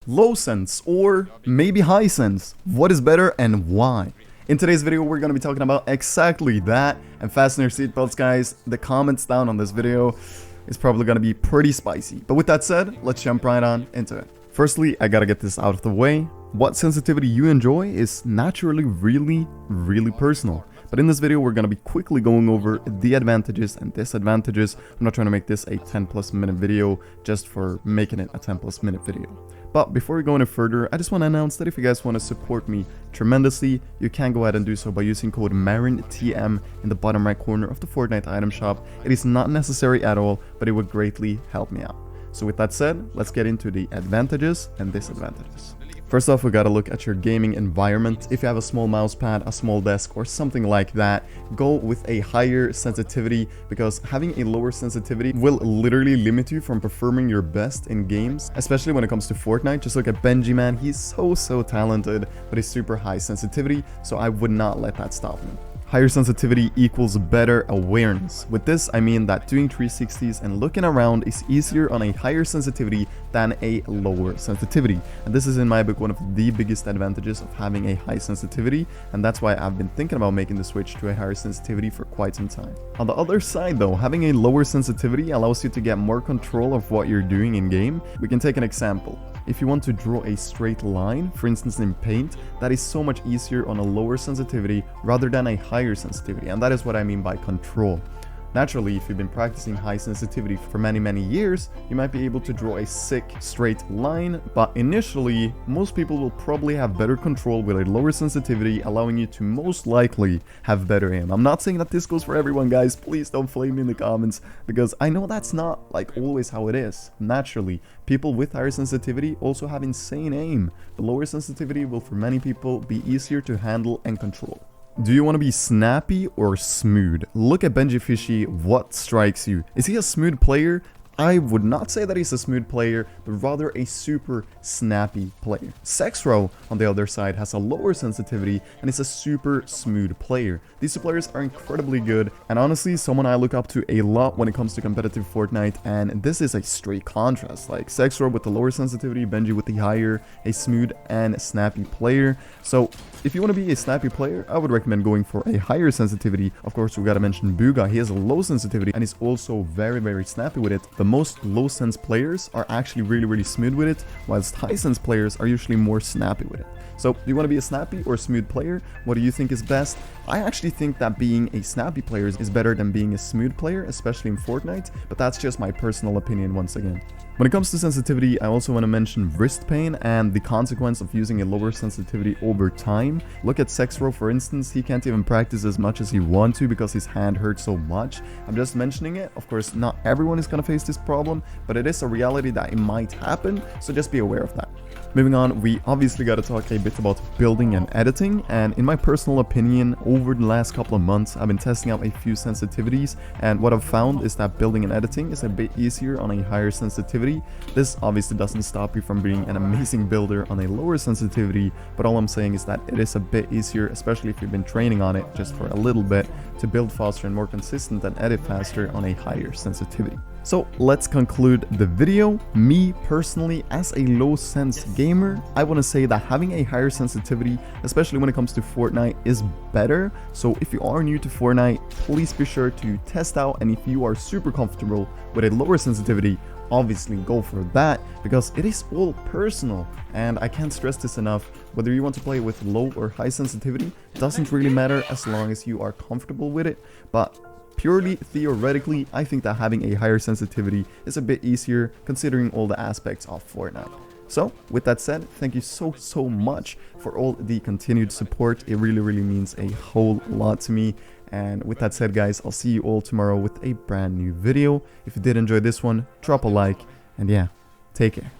Low sense or maybe high sense? What is better and why? In today's video, we're going to be talking about exactly that, and fasten your seatbelts, guys. The comments down on this video is probably going to be pretty spicy. But with that said, let's jump right on into it. Firstly, I gotta get this out of the way. What sensitivity you enjoy is naturally really personal. But in this video, we're going to be quickly going over the advantages and disadvantages. I'm not trying to make this a 10+ minute video just for making it a 10+ minute video. But before we go any further, I just want to announce that if you guys want to support me tremendously, you can go ahead and do so by using code marrentm in the bottom right corner of the Fortnite item shop. It is not necessary at all, but it would greatly help me out. So with that said, let's get into the advantages and disadvantages. First off, we gotta look at your gaming environment. If you have a small mouse pad, a small desk, or something like that, go with a higher sensitivity, because having a lower sensitivity will literally limit you from performing your best in games, especially when it comes to Fortnite. Just look at Benji, man. He's so talented, but he's super high sensitivity, so I would not let that stop me. Higher sensitivity equals better awareness. With this, I mean that doing 360s and looking around is easier on a higher sensitivity than a lower sensitivity. And this is, in my book, one of the biggest advantages of having a high sensitivity, and that's why I've been thinking about making the switch to a higher sensitivity for quite some time. On the other side though, having a lower sensitivity allows you to get more control of what you're doing in game. We can take an example. If you want to draw a straight line, for instance in paint, that is so much easier on a lower sensitivity rather than a higher sensitivity, and that is what I mean by control. Naturally, if you've been practicing high sensitivity for many years, you might be able to draw a sick straight line, but initially, most people will probably have better control with a lower sensitivity, allowing you to most likely have better aim. I'm not saying that this goes for everyone, guys. Please don't flame me in the comments, because I know that's not like always how it is. Naturally, people with higher sensitivity also have insane aim. The lower sensitivity will for many people be easier to handle and control. Do you want to be snappy or smooth? Look at Benji Fishy. What strikes you? Is he a smooth player? I would not say that he's a smooth player, but rather a super snappy player. Sexro, on the other side, has a lower sensitivity and is a super smooth player. These two players are incredibly good, and honestly, someone I look up to a lot when it comes to competitive Fortnite, and this is a straight contrast. Like Sexro with the lower sensitivity, Benji with the higher, a smooth and snappy player. So if you want to be a snappy player, I would recommend going for a higher sensitivity. Of course, we gotta mention Booga. He has a low sensitivity and is also very snappy with it. The most low sense players are actually really smooth with it, whilst high sense players are usually more snappy with it. So, do you want to be a snappy or smooth player? What do you think is best? I actually think that being a snappy player is better than being a smooth player, especially in Fortnite, but that's just my personal opinion once again. When it comes to sensitivity, I also want to mention wrist pain and the consequence of using a lower sensitivity over time. Look at Sexro, for instance. He can't even practice as much as he wants to because his hand hurts so much. I'm just mentioning it. Of course, not everyone is going to face this problem, but it is a reality that it might happen, so just be aware of that. Moving on, we obviously got to talk a bit about building and editing, and in my personal opinion, over the last couple of months, I've been testing out a few sensitivities, and what I've found is that building and editing is a bit easier on a higher sensitivity. This obviously doesn't stop you from being an amazing builder on a lower sensitivity, but all I'm saying is that it is a bit easier, especially if you've been training on it just for a little bit, to build faster and more consistent and edit faster on a higher sensitivity. So let's conclude the video. Me personally, as a low sense gamer, I want to say that having a higher sensitivity, especially when it comes to Fortnite, is better. So if you are new to Fortnite, please be sure to test out, and if you are super comfortable with a lower sensitivity, obviously go for that, because it is all personal, and I can't stress this enough. Whether you want to play with low or high sensitivity doesn't really matter as long as you are comfortable with it. But purely theoretically, I think that having a higher sensitivity is a bit easier considering all the aspects of Fortnite. So, with that said, thank you so much for all the continued support. It really means a whole lot to me. And with that said, guys, I'll see you all tomorrow with a brand new video. If you did enjoy this one, drop a like, and yeah, take care.